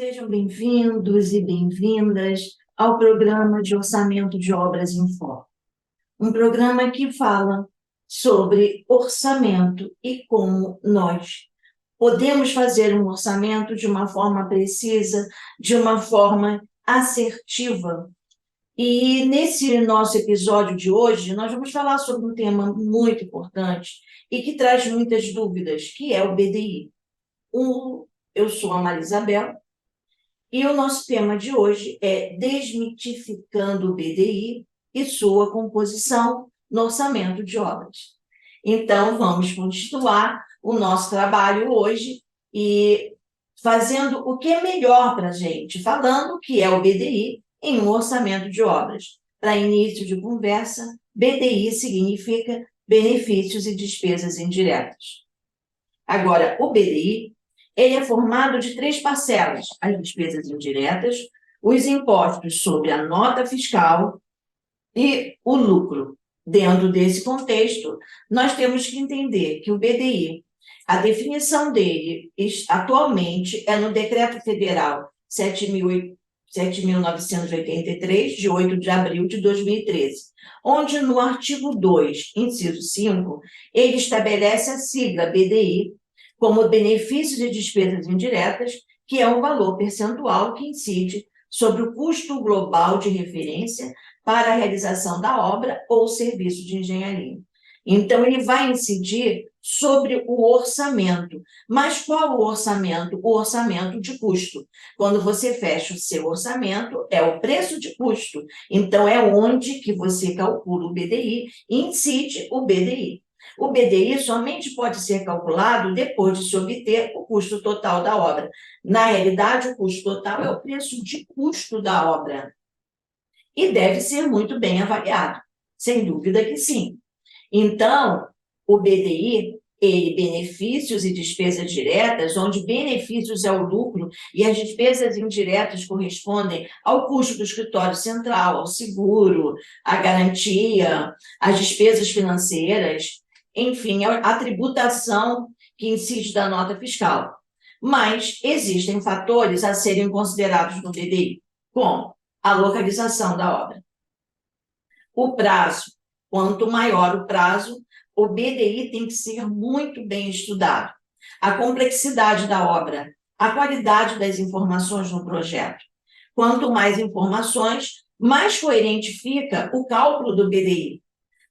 Sejam bem-vindos e bem-vindas ao programa de Orçamento de Obras em Foco, um programa que fala sobre orçamento e como nós podemos fazer um orçamento de uma forma precisa, de uma forma assertiva. E nesse nosso episódio de hoje, nós vamos falar sobre um tema muito importante e que traz muitas dúvidas, que é o BDI. Eu sou a Maria Isabel, e o nosso tema de hoje é Desmitificando o BDI e sua composição no orçamento de obras. Então, vamos continuar o nosso trabalho hoje e fazendo o que é melhor para a gente, falando o que é o BDI em um orçamento de obras. Para início de conversa, BDI significa benefícios e despesas indiretas. Agora, o BDI ele é formado de três parcelas: as despesas indiretas, os impostos sobre a nota fiscal e o lucro. Dentro desse contexto, nós temos que entender que o BDI, a definição dele atualmente é no Decreto Federal 7.983, de 8 de abril de 2013, onde no artigo 2, inciso 5, ele estabelece a sigla BDI como benefícios e despesas indiretas, que é um valor percentual que incide sobre o custo global de referência para a realização da obra ou serviço de engenharia. Então, ele vai incidir sobre o orçamento. Mas qual o orçamento? O orçamento de custo. Quando você fecha o seu orçamento, é o preço de custo. Então, é onde que você calcula o BDI e incide o BDI. O BDI somente pode ser calculado depois de se obter o custo total da obra. Na realidade, o custo total é o preço de custo da obra. E deve ser muito bem avaliado. Sem dúvida que sim. Então, o BDI, benefícios e despesas diretas, onde benefícios é o lucro e as despesas indiretas correspondem ao custo do escritório central, ao seguro, à garantia, às despesas financeiras, enfim, a tributação que incide da nota fiscal. Mas existem fatores a serem considerados no BDI, como a localização da obra, o prazo. Quanto maior o prazo, o BDI tem que ser muito bem estudado. A complexidade da obra, a qualidade das informações no projeto. Quanto mais informações, mais coerente fica o cálculo do BDI.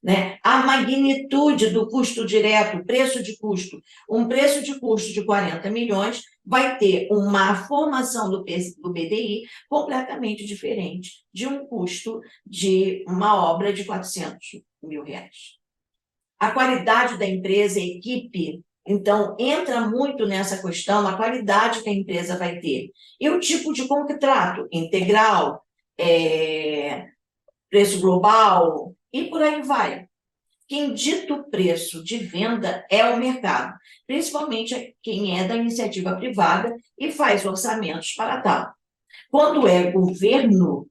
Né? A magnitude do custo direto, preço de custo. Um preço de custo de 40 milhões vai ter uma formação do BDI completamente diferente de um custo de uma obra de 400 mil reais. A qualidade da empresa, a equipe, então, entra muito nessa questão, a qualidade que a empresa vai ter. E o tipo de contrato, integral, preço global, e por aí vai. Quem dita o preço de venda é o mercado, principalmente quem é da iniciativa privada e faz orçamentos para tal. Quando é governo,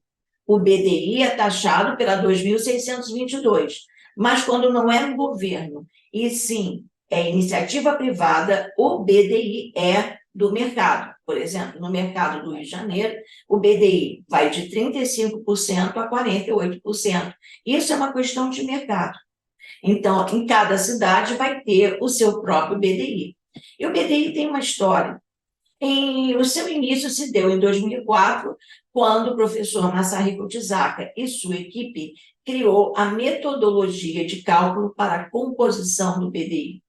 o BDI é taxado pela 2.622, mas quando não é no governo, e sim é iniciativa privada, o BDI é do mercado. Por exemplo, no mercado do Rio de Janeiro, o BDI vai de 35% a 48%. Isso é uma questão de mercado. Então, em cada cidade vai ter o seu próprio BDI. E o BDI tem uma história. O seu início se deu em 2004, quando o professor Masahiko Tizaka e sua equipe criou a metodologia de cálculo para a composição do BDI.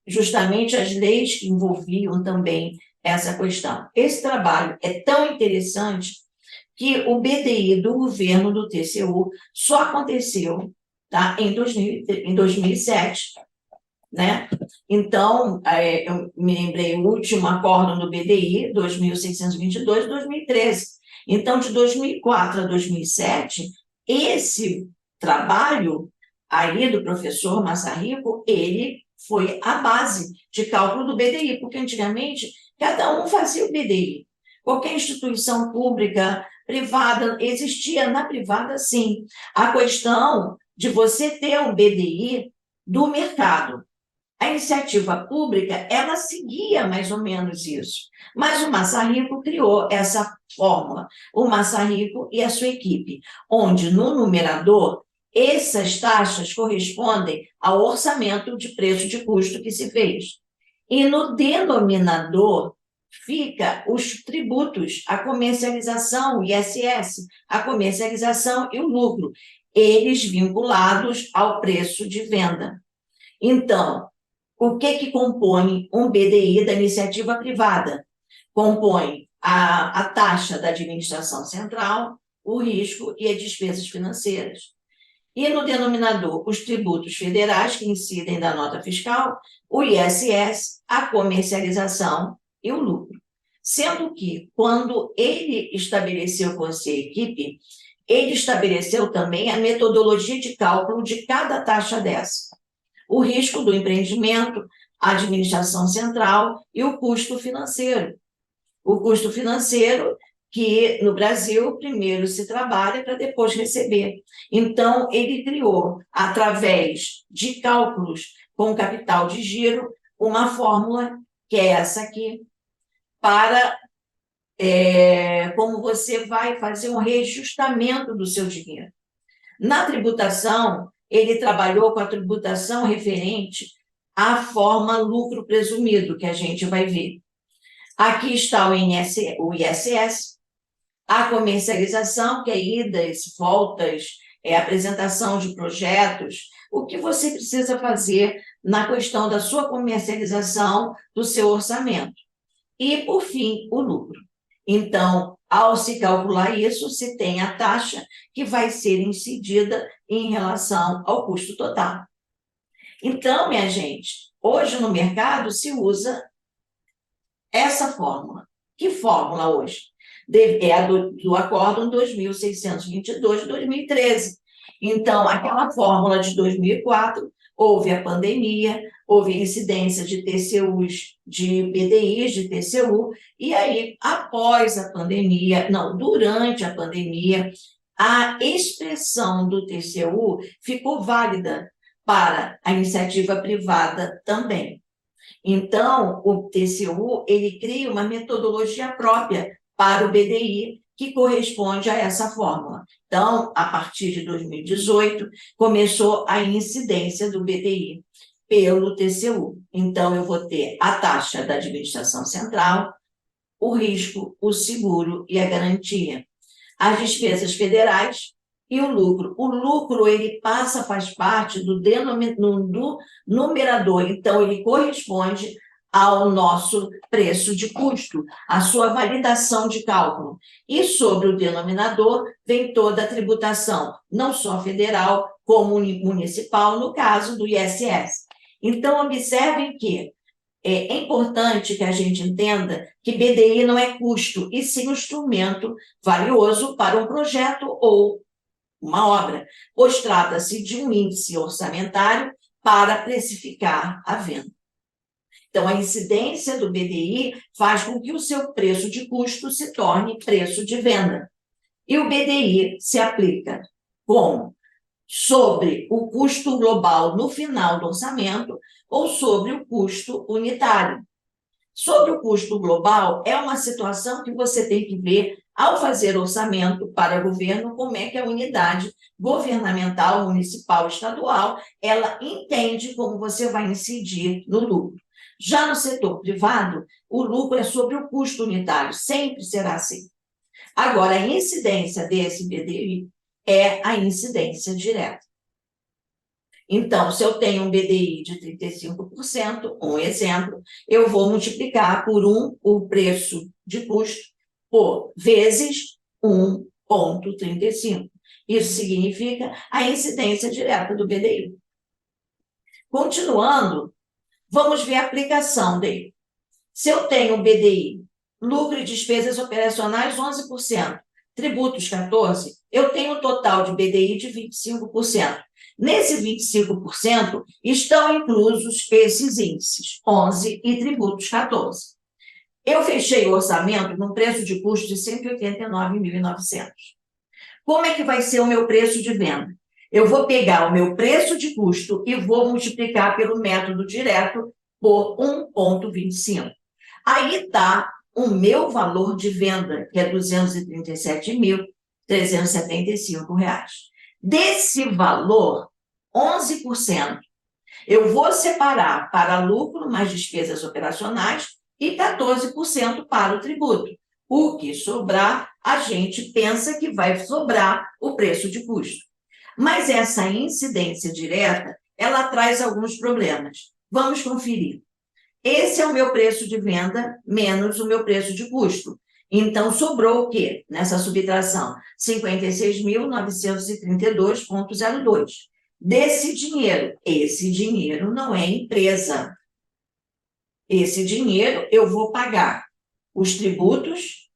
Justamente as leis que envolviam também essa questão. Esse trabalho é tão interessante que o BDI do governo do TCU só aconteceu, tá, em 2007, né? Então, eu me lembrei, o último acórdão do BDI, 2.622, 2013. Então, de 2004 a 2007, esse trabalho aí do professor Masahiko, ele foi a base de cálculo do BDI, porque antigamente cada um fazia o BDI. Qualquer instituição pública, privada, existia na privada, sim. A questão de você ter um BDI do mercado. A iniciativa pública, ela seguia mais ou menos isso, mas o Massarico criou essa fórmula, o Massarico e a sua equipe, onde no numerador essas taxas correspondem ao orçamento de preço de custo que se fez. E no denominador fica os tributos, a comercialização, o ISS, a comercialização e o lucro, eles vinculados ao preço de venda. Então, o que compõe um BDI da iniciativa privada? Compõe a taxa da administração central, o risco e as despesas financeiras. E no denominador, os tributos federais que incidem da nota fiscal, o ISS, a comercialização e o lucro. Sendo que, quando ele estabeleceu com sua equipe, ele estabeleceu também a metodologia de cálculo de cada taxa dessa. O risco do empreendimento, a administração central e o custo financeiro. O custo financeiro que no Brasil primeiro se trabalha para depois receber. Então, ele criou, através de cálculos com capital de giro, uma fórmula, que é essa aqui, para como você vai fazer um reajustamento do seu dinheiro. Na tributação, ele trabalhou com a tributação referente à forma lucro presumido, que a gente vai ver. Aqui está o ISS, a comercialização, que é idas, voltas, apresentação de projetos, o que você precisa fazer na questão da sua comercialização, do seu orçamento. E, por fim, o lucro. Então, ao se calcular isso, se tem a taxa que vai ser incidida em relação ao custo total. Então, minha gente, hoje no mercado se usa essa fórmula. Que fórmula hoje? É a do Acórdão 2622 de 2013. Então, aquela fórmula de 2004, houve a pandemia, houve incidência de TCUs, de BDIs, de TCU, e aí, após a pandemia, não, durante a pandemia, a expressão do TCU ficou válida para a iniciativa privada também. Então, o TCU, ele cria uma metodologia própria para o BDI, que corresponde a essa fórmula. Então, a partir de 2018, começou a incidência do BDI pelo TCU. Então, eu vou ter a taxa da administração central, o risco, o seguro e a garantia. As despesas federais e o lucro. O lucro, ele faz parte do numerador, então ele corresponde ao nosso preço de custo, a sua validação de cálculo. E sobre o denominador vem toda a tributação, não só federal, como municipal, no caso do ISS. Então, observem que é importante que a gente entenda que BDI não é custo, e sim um instrumento valioso para um projeto ou uma obra, pois trata-se de um índice orçamentário para precificar a venda. Então, a incidência do BDI faz com que o seu preço de custo se torne preço de venda. E o BDI se aplica como? Sobre o custo global no final do orçamento ou sobre o custo unitário. Sobre o custo global, é uma situação que você tem que ver ao fazer orçamento para governo, como é que a unidade governamental, municipal, estadual, ela entende como você vai incidir no lucro. Já no setor privado, o lucro é sobre o custo unitário, sempre será assim. Agora, a incidência desse BDI é a incidência direta. Então, se eu tenho um BDI de 35%, um exemplo, eu vou multiplicar por o preço de custo por vezes 1,35. Isso significa a incidência direta do BDI. Continuando, vamos ver a aplicação dele. Se eu tenho BDI, lucro e despesas operacionais 11%, tributos 14%, eu tenho um total de BDI de 25%. Nesse 25% estão inclusos esses índices, 11% e tributos 14%. Eu fechei o orçamento num preço de custo de R$ 189.900. Como é que vai ser o meu preço de venda? Eu vou pegar o meu preço de custo e vou multiplicar pelo método direto por 1,25. Aí está o meu valor de venda, que é R$ 237.375. Desse valor, 11% eu vou separar para lucro mais despesas operacionais e 14% para o tributo. O que sobrar, a gente pensa que vai sobrar o preço de custo. Mas essa incidência direta, ela traz alguns problemas. Vamos conferir. Esse é o meu preço de venda menos o meu preço de custo. Então, sobrou o quê nessa subtração? 56.932,02. Desse dinheiro, esse dinheiro não é empresa. Esse dinheiro eu vou pagar os tributos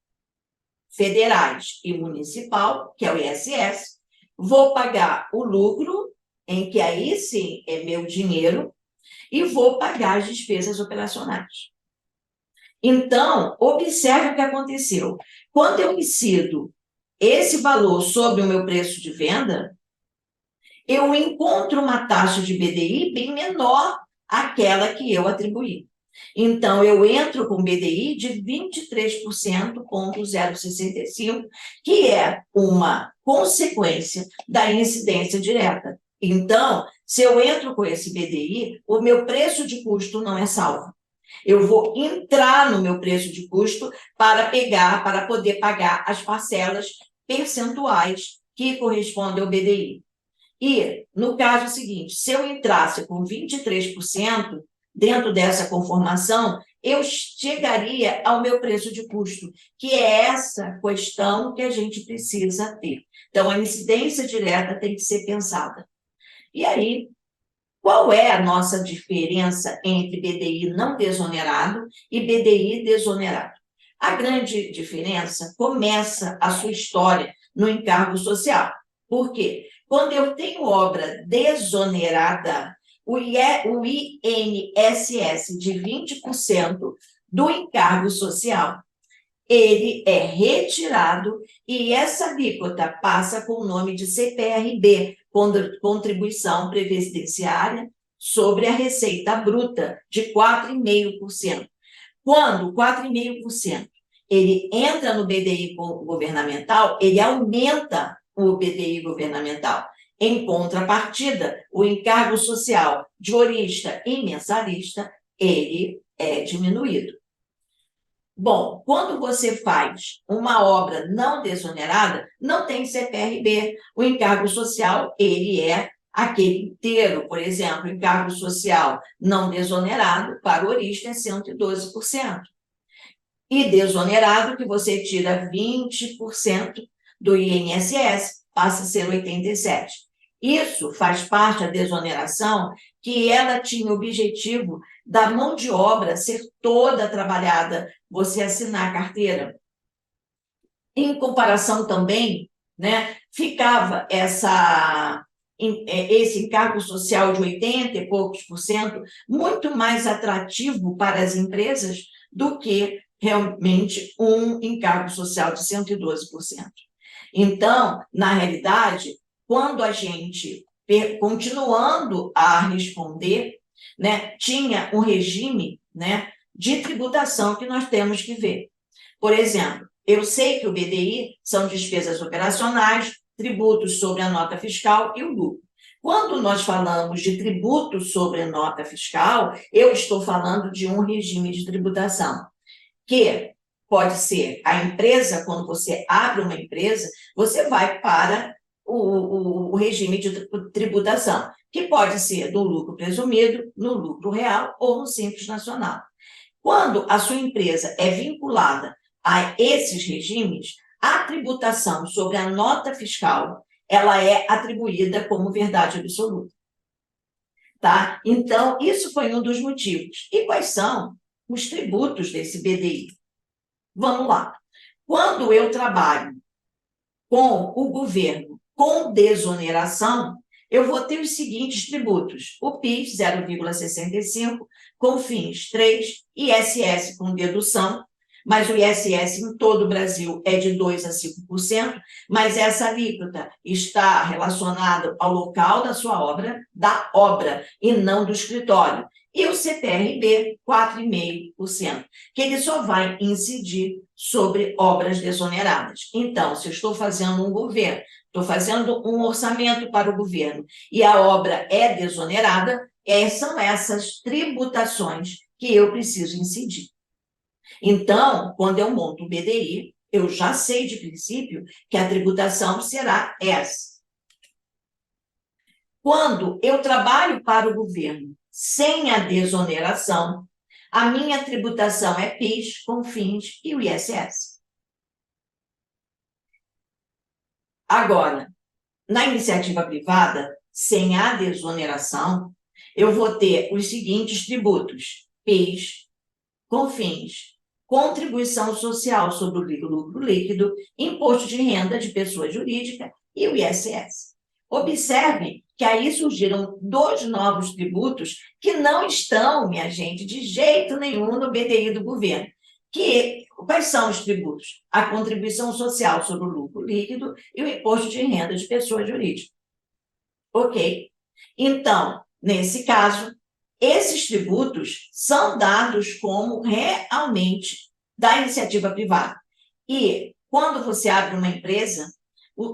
federais e municipal, que é o ISS, vou pagar o lucro, em que aí sim é meu dinheiro, e vou pagar as despesas operacionais. Então, observe o que aconteceu. Quando eu incido esse valor sobre o meu preço de venda, eu encontro uma taxa de BDI bem menor àquela que eu atribuí. Então, eu entro com BDI de 23,065%, que é uma consequência da incidência direta. Então, se eu entro com esse BDI, o meu preço de custo não é salvo. Eu vou entrar no meu preço de custo para poder pagar as parcelas percentuais que correspondem ao BDI. E, no caso seguinte, se eu entrasse com 23% dentro dessa conformação, eu chegaria ao meu preço de custo, que é essa questão que a gente precisa ter. Então, a incidência direta tem que ser pensada. E aí, qual é a nossa diferença entre BDI não desonerado e BDI desonerado? A grande diferença começa a sua história no encargo social. Por quê? Quando eu tenho obra desonerada, o INSS de 20% do encargo social, ele é retirado e essa alíquota passa com o nome de CPRB, Contribuição Previdenciária sobre a Receita Bruta, de 4,5%. Quando 4,5% ele entra no BDI governamental, ele aumenta o BDI governamental. Em contrapartida, o encargo social de horista e mensalista, ele é diminuído. Bom, quando você faz uma obra não desonerada, não tem CPRB. O encargo social, ele é aquele inteiro. Por exemplo, o encargo social não desonerado para o horista é 112%. E desonerado, que você tira 20% do INSS, passa a ser 87%. Isso faz parte da desoneração, que ela tinha o objetivo da mão de obra ser toda trabalhada, você assinar a carteira. Em comparação também, né, ficava esse encargo social de 80 e poucos por cento muito mais atrativo para as empresas do que realmente um encargo social de 112%. Então, na realidade, quando a gente, continuando a responder, né, tinha um regime, né, de tributação que nós temos que ver. Por exemplo, eu sei que o BDI são despesas operacionais, tributos sobre a nota fiscal e o lucro. Quando nós falamos de tributo sobre a nota fiscal, eu estou falando de um regime de tributação, que pode ser a empresa, quando você abre uma empresa, você vai para o regime de tributação, que pode ser do lucro presumido, no lucro real ou no Simples Nacional. Quando a sua empresa é vinculada a esses regimes, a tributação sobre a nota fiscal, ela é atribuída como verdade absoluta. Tá? Então, isso foi um dos motivos. E quais são os tributos desse BDI? Vamos lá. Quando eu trabalho com o governo com desoneração, eu vou ter os seguintes tributos: o PIS, 0,65, CONFINS, 3, ISS com dedução, mas o ISS em todo o Brasil é de 2% a 5%, mas essa alíquota está relacionada ao local da obra, e não do escritório. E o CTRB, 4,5%, que ele só vai incidir sobre obras desoneradas. Então, se eu estou fazendo um governo, estou fazendo um orçamento para o governo, e a obra é desonerada, são essas tributações que eu preciso incidir. Então, quando eu monto o BDI, eu já sei de princípio que a tributação será essa. Quando eu trabalho para o governo sem a desoneração, a minha tributação é PIS, CONFINS e o ISS. Agora, na iniciativa privada, sem a desoneração, eu vou ter os seguintes tributos: PIS, CONFINS, contribuição social sobre o lucro líquido, imposto de renda de pessoa jurídica e o ISS. Observem que aí surgiram 2 novos tributos que não estão, minha gente, de jeito nenhum no BDI do governo. Quais são os tributos? A contribuição social sobre o lucro líquido e o imposto de renda de pessoa jurídica. Ok? Então, nesse caso, esses tributos são dados como realmente da iniciativa privada. E quando você abre uma empresa,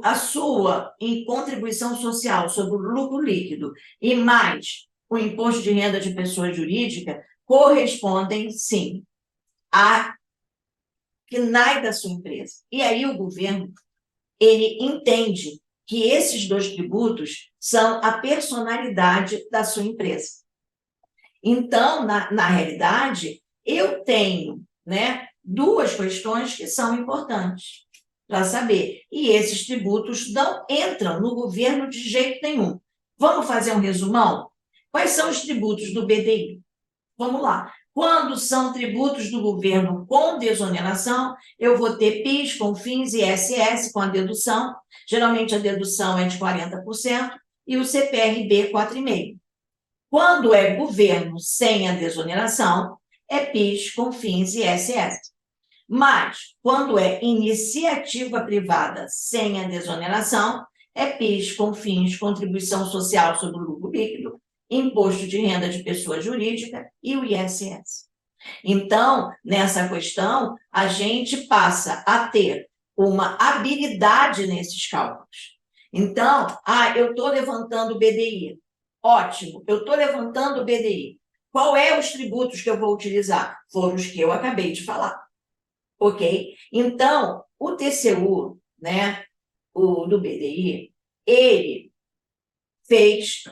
a sua contribuição social sobre o lucro líquido e mais o imposto de renda de pessoa jurídica correspondem, sim, a CNAE da sua empresa. E aí o governo, ele entende que esses 2 tributos são a personalidade da sua empresa. Então, na realidade, eu tenho, né, 2 questões que são importantes para saber. E esses tributos não entram no governo de jeito nenhum. Vamos fazer um resumão? Quais são os tributos do BDI? Vamos lá. Quando são tributos do governo com desoneração, eu vou ter PIS, CONFINS e ISS com a dedução. Geralmente a dedução é de 40% e o CPRB 4,5%. Quando é governo sem a desoneração, é PIS, CONFINS e ISS. Mas, quando é iniciativa privada sem a desoneração, é PIS, CONFINS, contribuição social sobre o lucro líquido, imposto de renda de pessoa jurídica e o ISS. Então, nessa questão, a gente passa a ter uma habilidade nesses cálculos. Então, eu estou levantando o BDI. Ótimo, eu estou levantando o BDI. Qual é os tributos que eu vou utilizar? Foram os que eu acabei de falar. Ok? Então, o TCU, né, o do BDI, ele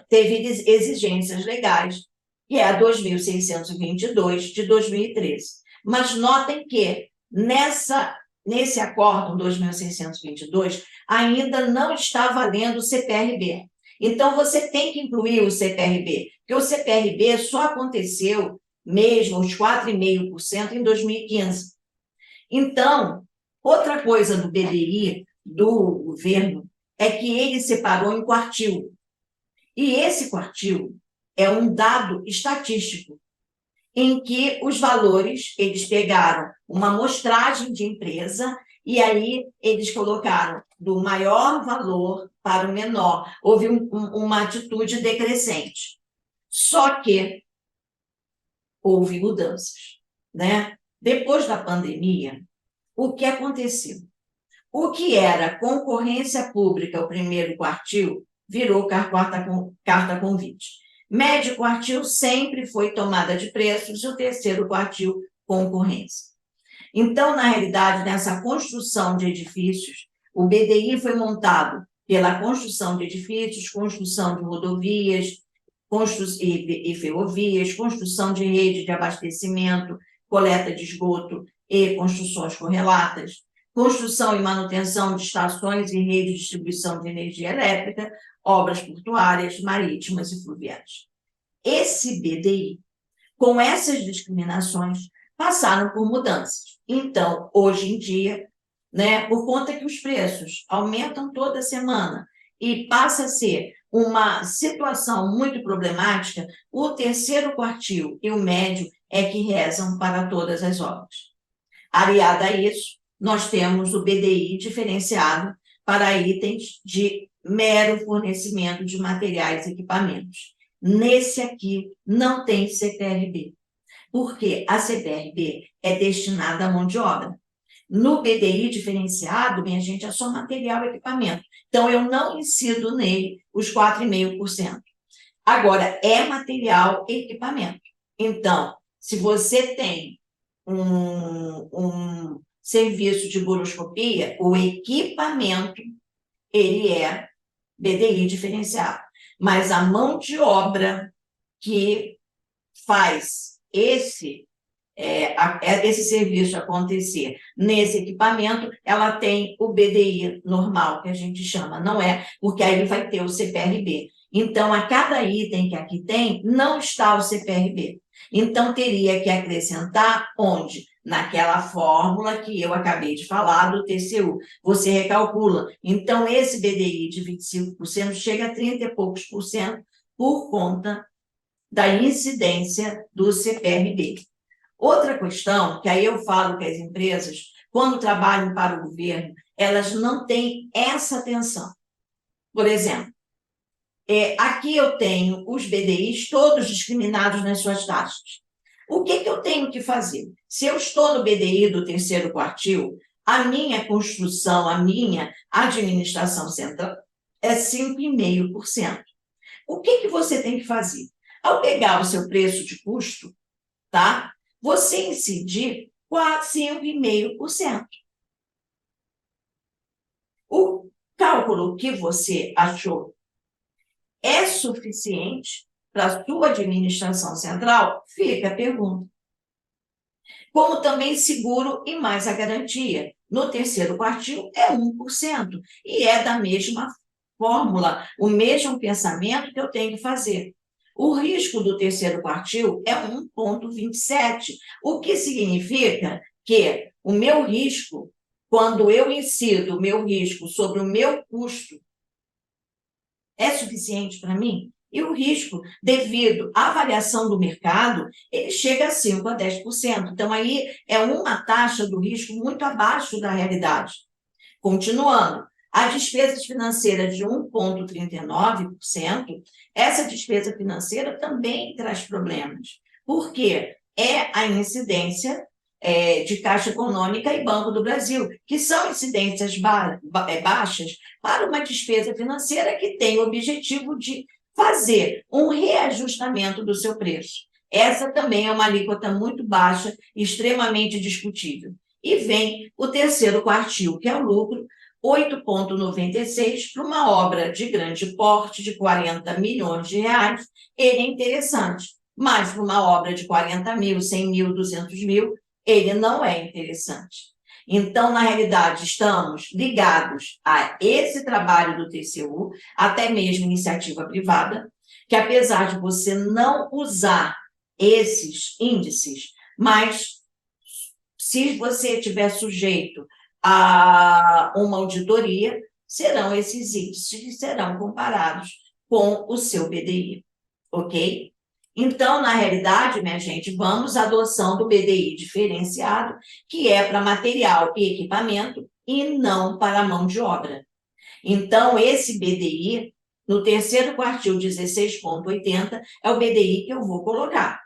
teve exigências legais, que é a 2.622 de 2013. Mas notem que nesse acórdão 2.622 ainda não está valendo o CPRB. Então, você tem que incluir o CPRB, porque o CPRB só aconteceu mesmo os 4,5% em 2015. Então, outra coisa do BDI, do governo, é que ele separou em quartil. E esse quartil é um dado estatístico, em que os valores, eles pegaram uma amostragem de empresa e aí eles colocaram do maior valor para o menor. Houve uma atitude decrescente. Só que houve mudanças, né? Depois da pandemia, o que aconteceu? O que era concorrência pública, o primeiro quartil, virou carta convite. Médio quartil sempre foi tomada de preços e o terceiro quartil, concorrência. Então, na realidade, nessa construção de edifícios, o BDI foi montado pela construção de edifícios, construção de rodovias e ferrovias, construção de rede de abastecimento, coleta de esgoto e construções correlatas, construção e manutenção de estações e rede de distribuição de energia elétrica, obras portuárias, marítimas e fluviais. Esse BDI, com essas discriminações, passaram por mudanças. Então, hoje em dia, né, por conta que os preços aumentam toda semana e passa a ser uma situação muito problemática, o terceiro quartil e o médio é que rezam para todas as obras. Aliado a isso, nós temos o BDI diferenciado para itens de mero fornecimento de materiais e equipamentos. Nesse aqui não tem CPRB, porque a CPRB é destinada à mão de obra. No BDI diferenciado, minha gente, é só material e equipamento. Então, eu não incido nele os 4,5%. Agora, é material e equipamento. Então, se você tem um serviço de buroscopia, o equipamento, ele é BDI diferenciado. Mas a mão de obra que faz esse serviço acontecer nesse equipamento, ela tem o BDI normal, que a gente chama, não é, porque aí ele vai ter o CPRB. Então, a cada item que aqui tem, não está o CPRB. Então, teria que acrescentar onde? Naquela fórmula que eu acabei de falar do TCU. Você recalcula. Então, esse BDI de 25% chega a 30 e poucos por cento por conta da incidência do CPRB. Outra questão, que aí eu falo que as empresas, quando trabalham para o governo, elas não têm essa atenção. Por exemplo, aqui eu tenho os BDIs todos discriminados nas suas taxas. O que eu tenho que fazer? Se eu estou no BDI do terceiro quartil, a minha construção, a minha administração central é 5,5%. O que você tem que fazer? Ao pegar o seu preço de custo, tá? Você incidir 5,5%. O cálculo que você achou é suficiente para a sua administração central? Fica a pergunta. Como também seguro e mais a garantia. No terceiro quartil é 1%, e é da mesma fórmula, o mesmo pensamento que eu tenho que fazer. O risco do terceiro quartil é 1,27, o que significa que o meu risco, quando eu incido o meu risco sobre o meu custo, é suficiente para mim? E o risco, devido à variação do mercado, ele chega a 5% a 10%. Então, aí é uma taxa do risco muito abaixo da realidade. Continuando, a despesa financeira de 1,39%, essa despesa financeira também traz problemas. Por quê? É a incidência de Caixa Econômica e Banco do Brasil, que são incidências baixas para uma despesa financeira que tem o objetivo de fazer um reajustamento do seu preço. Essa também é uma alíquota muito baixa, extremamente discutível. E vem o terceiro quartil, que é o lucro, 8,96 para uma obra de grande porte, de 40 milhões de reais, ele é interessante. Mas para uma obra de 40 mil, 100 mil, 200 mil, ele não é interessante. Então, na realidade, estamos ligados a esse trabalho do TCU, até mesmo iniciativa privada, que apesar de você não usar esses índices, mas se você estiver sujeito a uma auditoria, serão esses índices que serão comparados com o seu BDI, ok? Então, na realidade, minha gente, vamos à adoção do BDI diferenciado, que é para material e equipamento e não para mão de obra. Então, esse BDI, no terceiro quartil 16,80, é o BDI que eu vou colocar.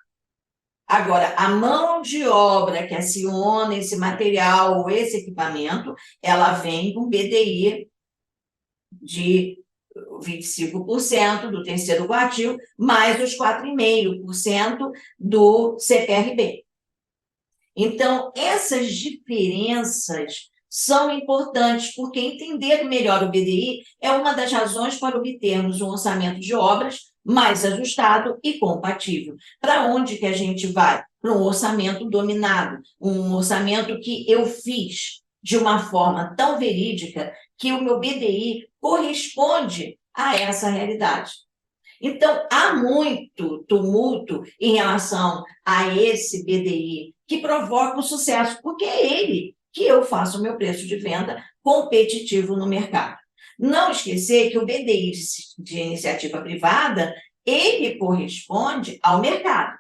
Agora, a mão de obra que aciona esse material ou esse equipamento, ela vem com BDI de 25% do terceiro quartil, mais os 4,5% do CPRB. Então, essas diferenças são importantes, porque entender melhor o BDI é uma das razões para obtermos um orçamento de obras mais ajustado e compatível. Para onde que a gente vai? Para um orçamento dominado, um orçamento que eu fiz de uma forma tão verídica que o meu BDI corresponde a essa realidade. Então, há muito tumulto em relação a esse BDI, que provoca o sucesso, porque é ele que eu faço o meu preço de venda competitivo no mercado. Não esquecer que o BDI de iniciativa privada, ele corresponde ao mercado.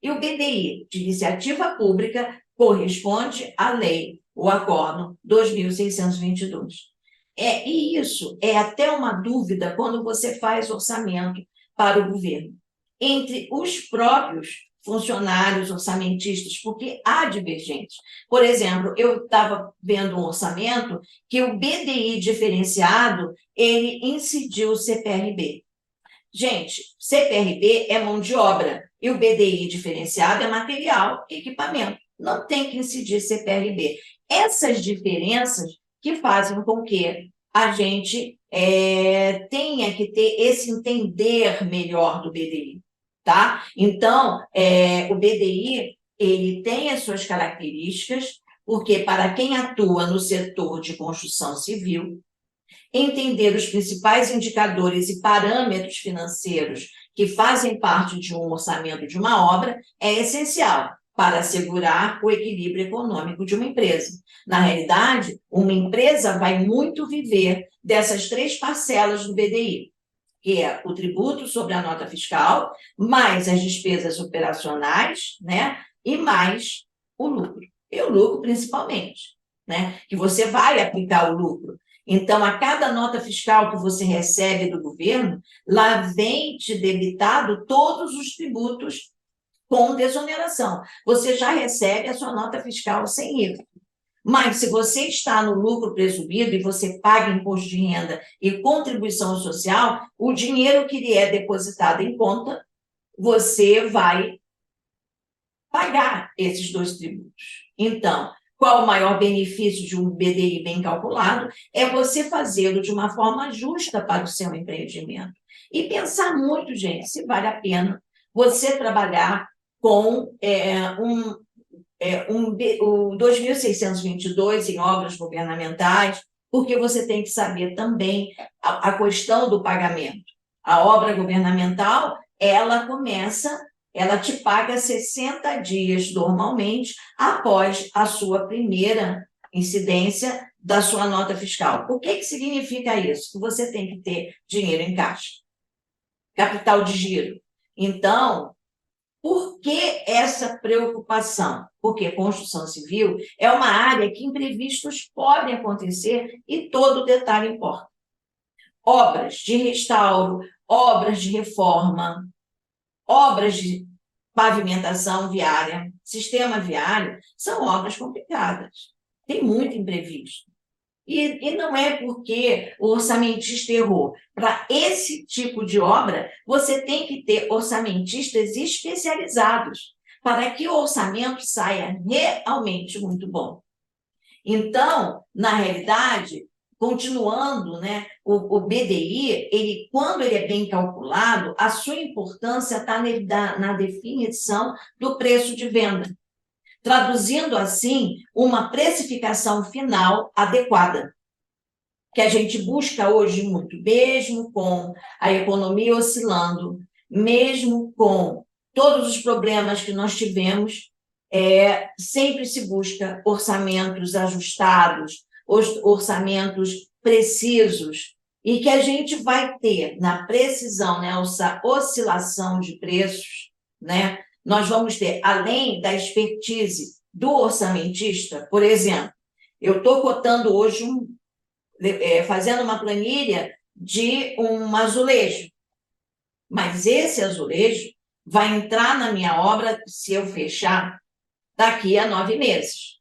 E o BDI de iniciativa pública corresponde à lei, o Acórdão 2622. E isso é até uma dúvida quando você faz orçamento para o governo, entre os próprios funcionários orçamentistas, porque há divergentes. Por exemplo, eu estava vendo um orçamento que o BDI diferenciado, ele incidiu o CPRB. Gente, CPRB é mão de obra e o BDI diferenciado é material e equipamento. Não tem que incidir CPRB. Essas diferenças que fazem com que a gente tenha que ter esse entender melhor do BDI, tá? Então, o BDI, ele tem as suas características, porque para quem atua no setor de construção civil, entender os principais indicadores e parâmetros financeiros que fazem parte de um orçamento de uma obra é essencial para assegurar o equilíbrio econômico de uma empresa. Na realidade, uma empresa vai muito viver dessas três parcelas do BDI, que é o tributo sobre a nota fiscal, mais as despesas operacionais, né, e mais o lucro. E o lucro, principalmente, né, que você vai aplicar o lucro. Então, a cada nota fiscal que você recebe do governo, lá vem te debitado todos os tributos com desoneração. Você já recebe a sua nota fiscal sem IVA. Mas, se você está no lucro presumido e você paga imposto de renda e contribuição social, o dinheiro que lhe é depositado em conta, você vai pagar esses dois tributos. Então, qual o maior benefício de um BDI bem calculado? É você fazê-lo de uma forma justa para o seu empreendimento. E pensar muito, gente, se vale a pena você trabalhar com o 2622 em obras governamentais, porque você tem que saber também a questão do pagamento. A obra governamental, ela te paga 60 dias normalmente após a sua primeira incidência da sua nota fiscal. O que significa isso? Que você tem que ter dinheiro em caixa, capital de giro. Então, por que essa preocupação? Porque construção civil é uma área que imprevistos podem acontecer e todo detalhe importa. Obras de restauro, obras de reforma, obras de pavimentação viária, sistema viário, são obras complicadas. Tem muito imprevisto. E não é porque o orçamentista errou. Para esse tipo de obra, você tem que ter orçamentistas especializados para que o orçamento saia realmente muito bom. Então, na realidade, continuando, né, o BDI, quando ele é bem calculado, a sua importância está na definição do preço de venda, traduzindo, assim, uma precificação final adequada, que a gente busca hoje muito, mesmo com a economia oscilando, mesmo com todos os problemas que nós tivemos, sempre se busca orçamentos ajustados, orçamentos precisos, e que a gente vai ter na precisão, né, essa oscilação de preços, né, nós vamos ter, além da expertise do orçamentista, por exemplo, eu estou cotando hoje fazendo uma planilha de um azulejo, mas esse azulejo vai entrar na minha obra, se eu fechar, daqui a 9 meses.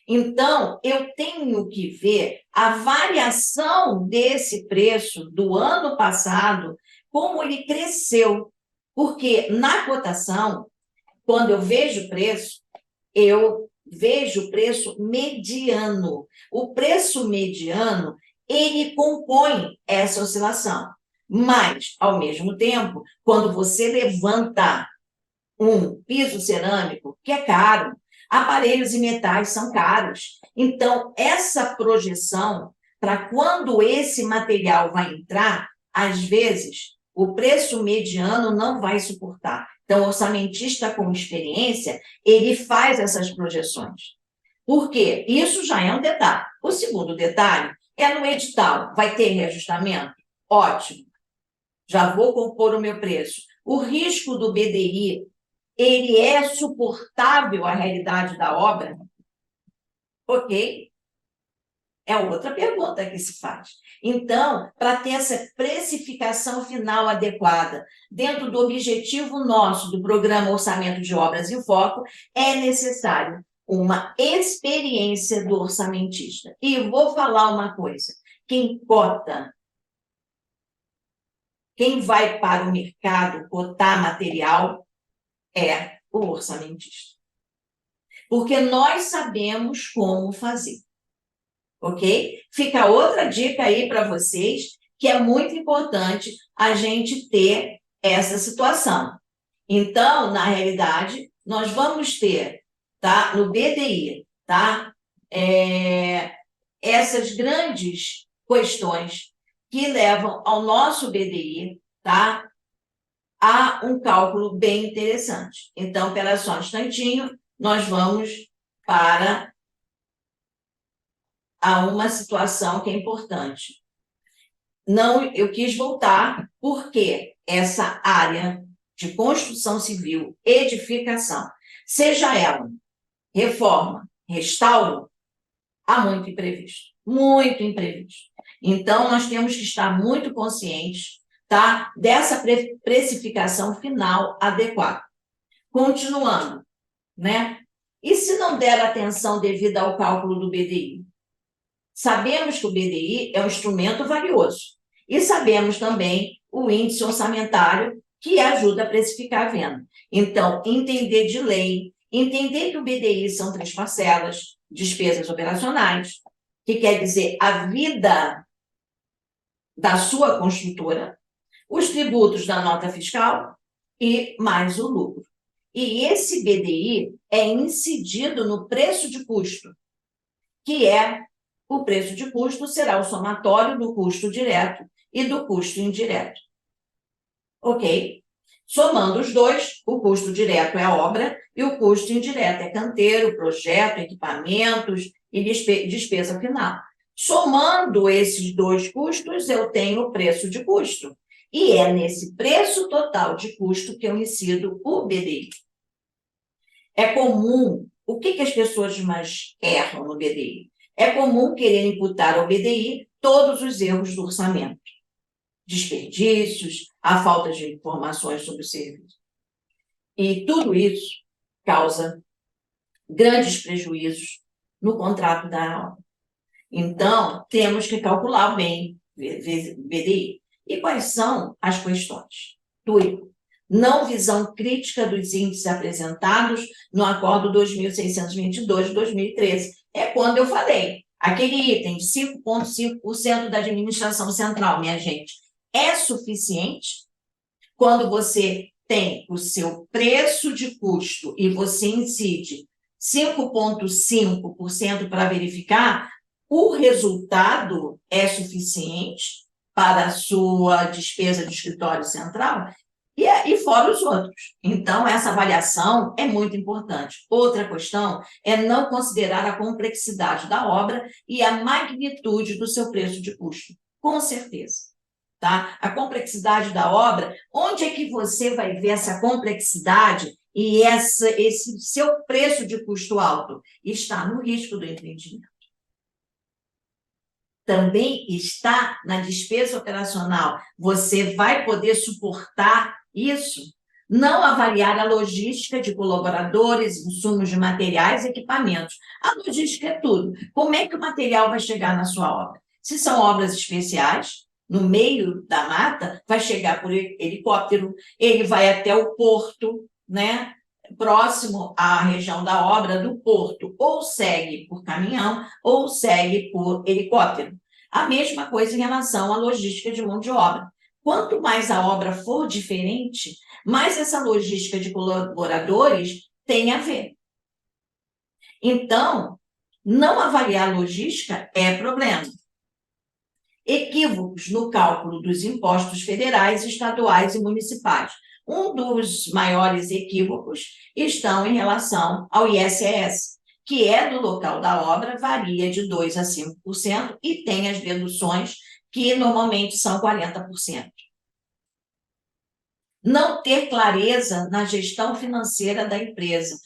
Então, eu tenho que ver a variação desse preço do ano passado, como ele cresceu, porque na cotação, quando eu vejo o preço, eu vejo o preço mediano. O preço mediano, ele compõe essa oscilação. Mas, ao mesmo tempo, quando você levanta um piso cerâmico, que é caro, aparelhos e metais são caros. Então, essa projeção, para quando esse material vai entrar, às vezes, o preço mediano não vai suportar. Então, o orçamentista com experiência, ele faz essas projeções. Por quê? Isso já é um detalhe. O segundo detalhe é no edital. Vai ter reajustamento? Ótimo. Já vou compor o meu preço. O risco do BDI ele é suportável à realidade da obra? Ok? É outra pergunta que se faz. Então, para ter essa precificação final adequada, dentro do objetivo nosso do Programa Orçamento de Obras em Foco, é necessário uma experiência do orçamentista. E vou falar uma coisa: quem cota, quem vai para o mercado cotar material é o orçamentista. Porque nós sabemos como fazer. Ok? Fica outra dica aí para vocês, que é muito importante a gente ter essa situação. Então, na realidade, nós vamos ter, tá, no BDI, tá, essas grandes questões que levam ao nosso BDI, tá, a um cálculo bem interessante. Então, espera só um instantinho, nós vamos para uma situação que é importante. Não, eu quis voltar porque essa área de construção civil, edificação, seja ela reforma, restauro, há muito imprevisto, muito imprevisto. Então, nós temos que estar muito conscientes, tá, dessa precificação final adequada. Continuando, né? E se não der atenção devida ao cálculo do BDI? Sabemos que o BDI é um instrumento valioso e sabemos também o índice orçamentário que ajuda a precificar a venda. Então, entender de lei, entender que o BDI são 3 parcelas, despesas operacionais, que quer dizer a vida da sua construtora, os tributos da nota fiscal e mais o lucro. E esse BDI é incidido no preço de custo, que é o preço de custo será o somatório do custo direto e do custo indireto. Ok? Somando os dois, o custo direto é a obra e o custo indireto é canteiro, projeto, equipamentos e despesa final. Somando esses dois custos, eu tenho o preço de custo. E é nesse preço total de custo que eu incido o BDI. É comum, o que as pessoas mais erram no BDI? É comum querer imputar ao BDI todos os erros do orçamento, desperdícios, a falta de informações sobre o serviço. E tudo isso causa grandes prejuízos no contrato da obra. Então, temos que calcular bem BDI. E quais são as questões? Tudo. Não visão crítica dos índices apresentados no Acordo 2622 de 2013. É quando eu falei, aquele item de 5,5% da administração central, minha gente, é suficiente quando você tem o seu preço de custo e você incide 5,5% para verificar, o resultado é suficiente para a sua despesa de escritório central e fora os outros. Então, essa avaliação é muito importante. Outra questão é não considerar a complexidade da obra e a magnitude do seu preço de custo. Com certeza. Tá? A complexidade da obra, onde é que você vai ver essa complexidade e esse seu preço de custo alto? Está no risco do empreendimento. Também está na despesa operacional. Você vai poder suportar isso? Não avaliar a logística de colaboradores, insumos de materiais e equipamentos. A logística é tudo. Como é que o material vai chegar na sua obra? Se são obras especiais, no meio da mata, vai chegar por helicóptero, ele vai até o porto, né? Próximo à região da obra do porto, ou segue por caminhão, ou segue por helicóptero. A mesma coisa em relação à logística de mão de obra. Quanto mais a obra for diferente, mais essa logística de colaboradores tem a ver. Então, não avaliar a logística é problema. Equívocos no cálculo dos impostos federais, estaduais e municipais. Um dos maiores equívocos estão em relação ao ISS, que é do local da obra, varia de 2% a 5% e tem as deduções que normalmente são 40%. Não ter clareza na gestão financeira da empresa.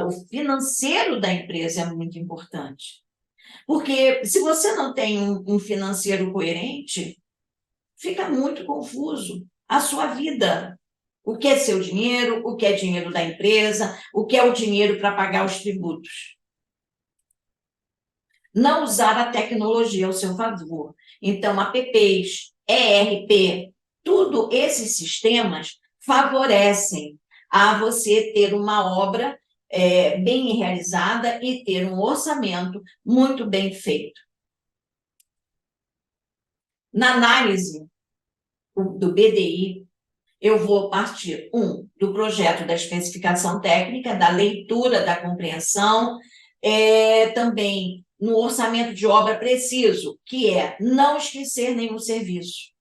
O financeiro da empresa é muito importante. Porque se você não tem um financeiro coerente, fica muito confuso a sua vida. O que é seu dinheiro, o que é dinheiro da empresa, o que é o dinheiro para pagar os tributos. Não usar a tecnologia ao seu favor. Então, apps, ERP, tudo esses sistemas favorecem a você ter uma obra bem realizada e ter um orçamento muito bem feito. Na análise do BDI, eu vou partir, do projeto da especificação técnica, da leitura, da compreensão, também no orçamento de obra preciso, que é não esquecer nenhum serviço,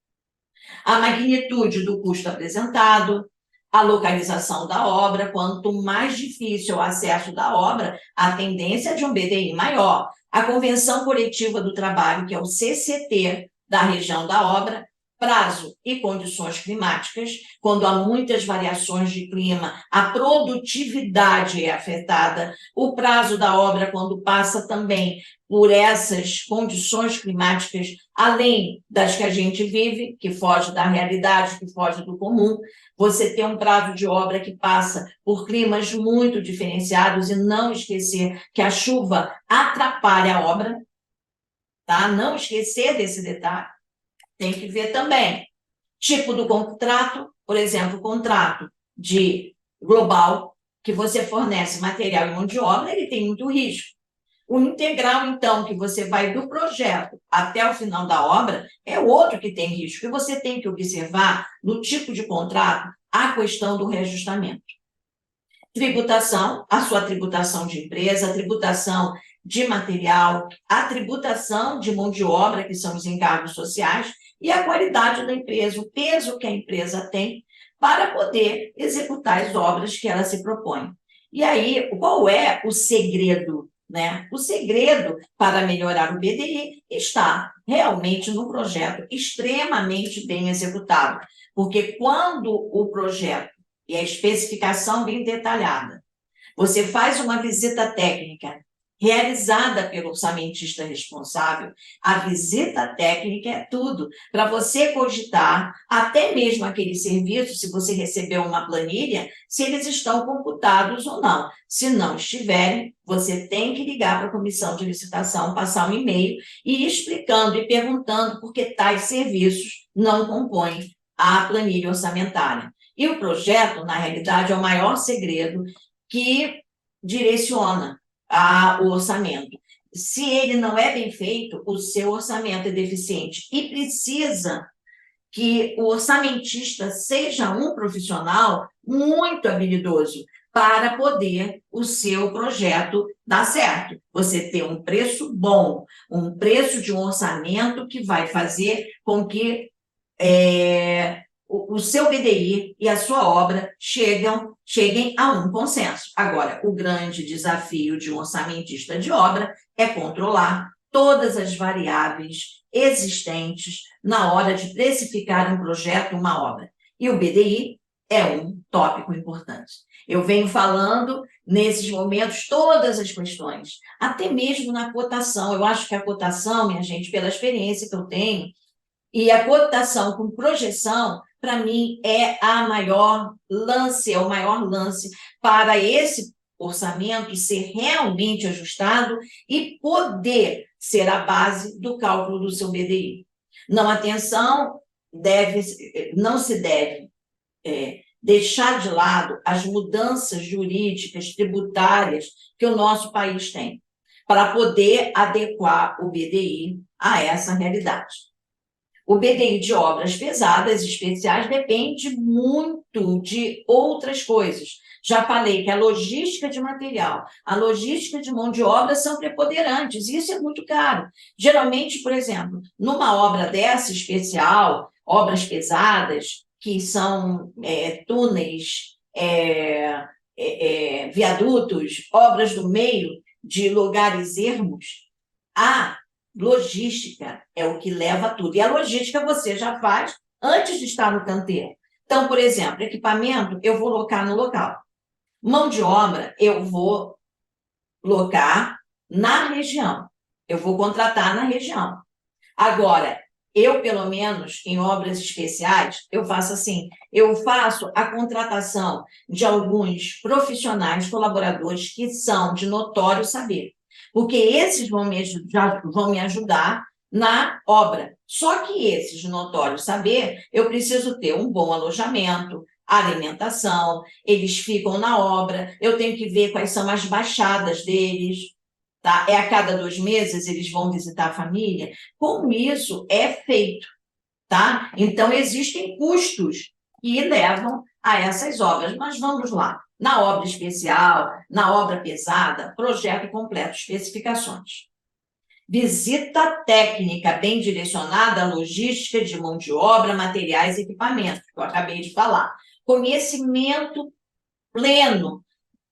a magnitude do custo apresentado, a localização da obra. Quanto mais difícil o acesso da obra, a tendência é de um BDI maior. A Convenção Coletiva do Trabalho, que é o CCT da região da obra, prazo e condições climáticas. Quando há muitas variações de clima, a produtividade é afetada. O prazo da obra, quando passa também por essas condições climáticas, além das que a gente vive, que foge da realidade, que foge do comum, você tem um prazo de obra que passa por climas muito diferenciados, e não esquecer que a chuva atrapalha a obra, tá? Não esquecer desse detalhe. Tem que ver também tipo do contrato, por exemplo, contrato de global, que você fornece material e mão de obra, ele tem muito risco. O integral, então, que você vai do projeto até o final da obra, é outro que tem risco, que você tem que observar no tipo de contrato a questão do reajustamento. Tributação, a sua tributação de empresa, a tributação de material, a tributação de mão de obra, que são os encargos sociais, e a qualidade da empresa, o peso que a empresa tem para poder executar as obras que ela se propõe. E aí, qual é o segredo, né? O segredo para melhorar o BDI está realmente no projeto extremamente bem executado, porque quando o projeto e a especificação bem detalhada, você faz uma visita técnica realizada pelo orçamentista responsável. A visita técnica é tudo, para você cogitar até mesmo aqueles serviços, se você recebeu uma planilha, se eles estão computados ou não. Se não estiverem, você tem que ligar para a comissão de licitação, passar um e-mail e explicando e perguntando por que tais serviços não compõem a planilha orçamentária. E o projeto, na realidade, é o maior segredo que direciona o orçamento. Se ele não é bem feito, o seu orçamento é deficiente e precisa que o orçamentista seja um profissional muito habilidoso para poder o seu projeto dar certo. Você ter um preço bom, um preço de um orçamento que vai fazer com que o seu BDI e a sua obra cheguem a um consenso. Agora, o grande desafio de um orçamentista de obra é controlar todas as variáveis existentes na hora de precificar um projeto, uma obra. E o BDI é um tópico importante. Eu venho falando nesses momentos todas as questões, até mesmo na cotação. Eu acho que a cotação, minha gente, pela experiência que eu tenho, e a cotação com projeção, para mim, é o maior lance para esse orçamento ser realmente ajustado e poder ser a base do cálculo do seu BDI. Não se deve deixar de lado as mudanças jurídicas, tributárias que o nosso país tem, para poder adequar o BDI a essa realidade. O BDI de obras pesadas especiais depende muito de outras coisas. Já falei que a logística de material, a logística de mão de obra são preponderantes, e isso é muito caro. Geralmente, por exemplo, numa obra dessa especial, obras pesadas, que são túneis, viadutos, obras no meio de lugares ermos, logística é o que leva tudo. E a logística você já faz antes de estar no canteiro. Então, por exemplo, equipamento, eu vou locar no local. Mão de obra, eu vou locar na região. Eu vou contratar na região. Agora, eu, pelo menos, em obras especiais, eu faço assim, eu faço a contratação de alguns profissionais, colaboradores, que são de notório saber, porque esses vão me ajudar na obra. Só que esses de notório saber, eu preciso ter um bom alojamento, alimentação, eles ficam na obra, eu tenho que ver quais são as baixadas deles, tá? É a cada 2 meses eles vão visitar a família. Como isso é feito, tá? Então, existem custos que levam a essas obras. Mas vamos lá. Na obra especial, na obra pesada, projeto completo, especificações. Visita técnica bem direcionada à logística de mão de obra, materiais e equipamentos, que eu acabei de falar. Conhecimento pleno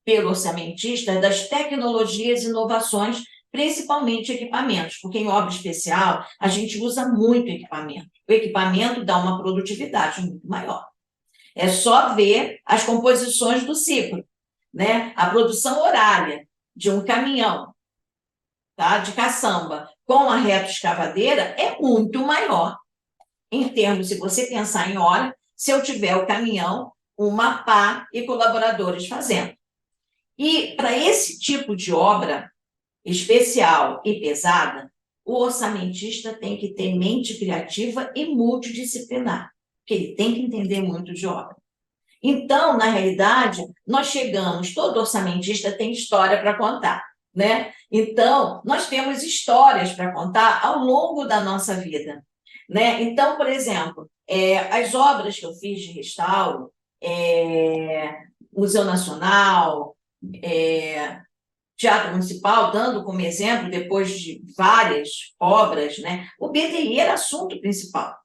pelo orçamentista das tecnologias e inovações, principalmente equipamentos, porque em obra especial a gente usa muito equipamento. O equipamento dá uma produtividade muito maior. É só ver as composições do ciclo, né? A produção horária de um caminhão, tá? De caçamba com a retroescavadeira é muito maior. Em termos, se você pensar em hora, se eu tiver o caminhão, uma pá e colaboradores fazendo. E para esse tipo de obra especial e pesada, o orçamentista tem que ter mente criativa e multidisciplinar, porque ele tem que entender muito de obra. Então, na realidade, nós chegamos, todo orçamentista tem história para contar, né? Então, nós temos histórias para contar ao longo da nossa vida, né? Então, por exemplo, as obras que eu fiz de restauro, Museu Nacional, Teatro Municipal, dando como exemplo, depois de várias obras, né? O BDI era assunto principal,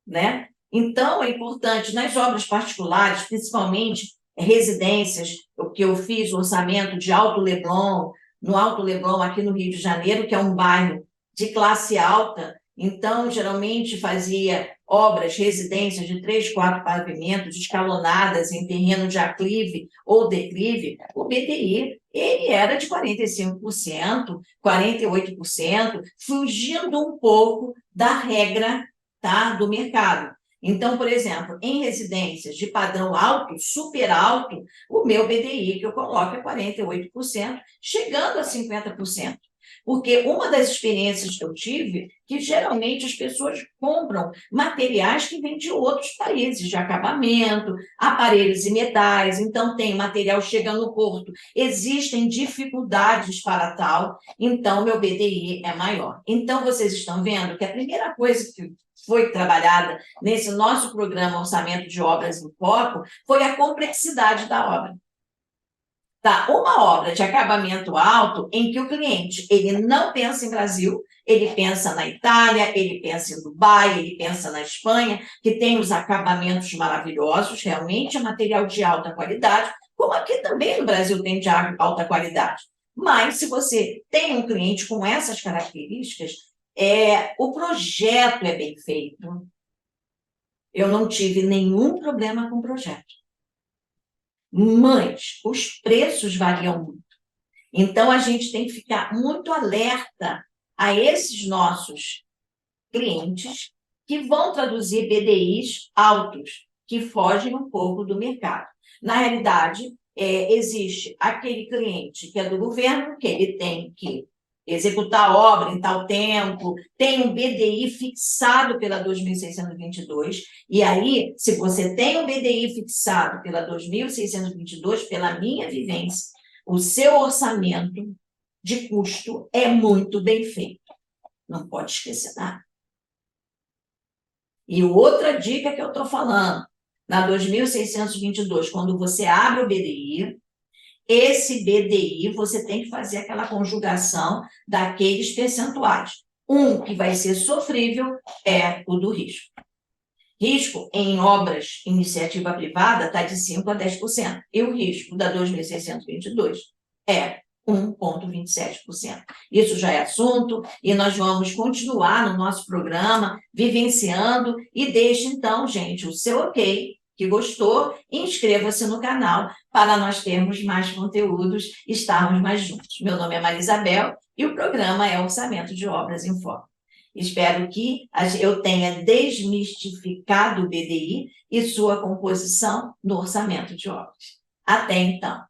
né? Então, é importante, nas obras particulares, principalmente residências, o que eu fiz, o orçamento de Alto Leblon, no Alto Leblon, aqui no Rio de Janeiro, que é um bairro de classe alta, então, geralmente fazia obras, residências de 3, 4 pavimentos, escalonadas em terreno de aclive ou declive. O BDI, ele era de 45%, 48%, fugindo um pouco da regra, tá, do mercado. Então, por exemplo, em residências de padrão alto, super alto, o meu BDI que eu coloco é 48%, chegando a 50%. Porque uma das experiências que eu tive, que geralmente as pessoas compram materiais que vêm de outros países, de acabamento, aparelhos e metais, então tem material chegando no porto, existem dificuldades para tal, então meu BDI é maior. Então, vocês estão vendo que a primeira coisa que foi trabalhada nesse nosso programa Orçamento de Obras em Foco foi a complexidade da obra. Tá, uma obra de acabamento alto em que o cliente ele não pensa em Brasil, ele pensa na Itália, ele pensa em Dubai, ele pensa na Espanha, que tem os acabamentos maravilhosos, realmente é material de alta qualidade, como aqui também no Brasil tem de alta qualidade. Mas se você tem um cliente com essas características, o projeto é bem feito. Eu não tive nenhum problema com o projeto. Mas os preços variam muito. Então, a gente tem que ficar muito alerta a esses nossos clientes que vão traduzir BDIs altos, que fogem um pouco do mercado. Na realidade, existe aquele cliente que é do governo, que ele tem que executar a obra em tal tempo, tem um BDI fixado pela 2622, e aí, se você tem um BDI fixado pela 2622, pela minha vivência, o seu orçamento de custo é muito bem feito. Não pode esquecer nada. E outra dica que eu estou falando, na 2622, quando você abre o BDI, esse BDI, você tem que fazer aquela conjugação daqueles percentuais. Um que vai ser sofrível é o do risco. Risco em obras iniciativa privada está de 5% a 10%. E o risco da 2622 é 1,27%. Isso já é assunto e nós vamos continuar no nosso programa, vivenciando, e deixe então, gente, o seu ok que gostou, inscreva-se no canal para nós termos mais conteúdos e estarmos mais juntos. Meu nome é Maria Isabel e o programa é Orçamento de Obras em Foco. Espero que eu tenha desmistificado o BDI e sua composição no orçamento de obras. Até então.